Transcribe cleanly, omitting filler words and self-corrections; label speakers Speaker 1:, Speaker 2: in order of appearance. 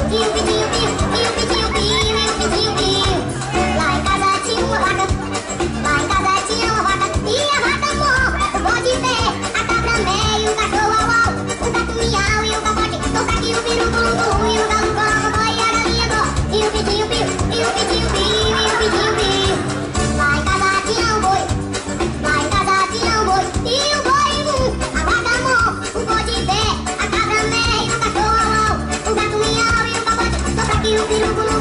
Speaker 1: piu, piu, piu, piu, piu, piu, piu. Lá em casa tinha uma vaca, lá em casa tinha uma vaca. E a vaca mó, o bode pé, a cabra mé e o cachorro au au. O gato miau e o capote, o caquinho, o peru, culungu e o galo gó, e a galinha gó. Piu, piu, piu, piu, piu, piu, piu, piu. Lá em casa tinha um boi, lá em casa tinha um boi. E o boi a vaca mó, o bode pé, a cabra mé e o cachorro au au. O gato miau e o capote, o caquinho, o peru, culungu.